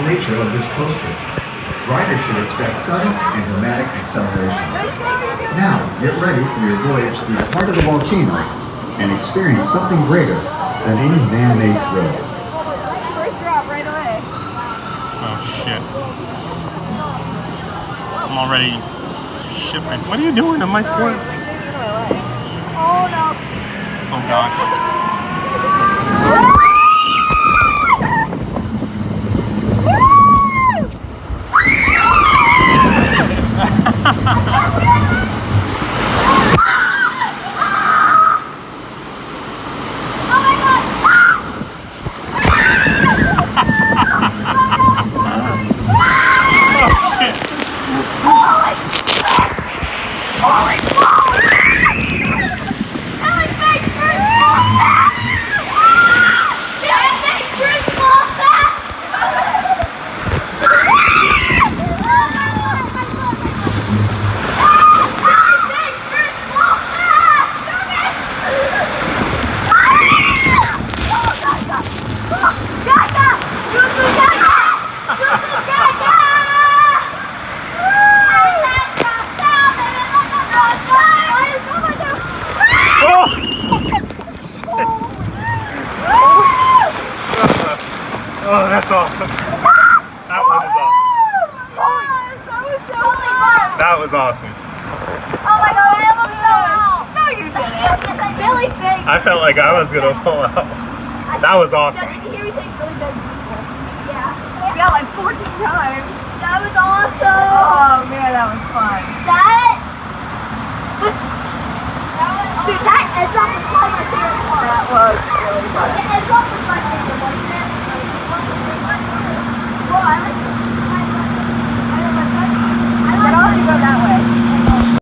nature of this coaster. Riders should expect sudden and dramatic acceleration. Now, get ready for your voyage through the heart of the volcano and experience something greater than any man-made thrill. First drop right away. Oh shit. I'm already shipping. What are you doing in my point? Oh no. Oh gosh. Oh, that's awesome. That one is awesome. That was awesome. Oh my god, I almost fell out. No, you didn't. Really big. I felt like I was gonna fall out. That was awesome. Did you hear me say really big people? Yeah. Yeah, like 14 times. That was awesome. Oh man, that was fun. Dude, that is not the part of my favorite part. That was really fun.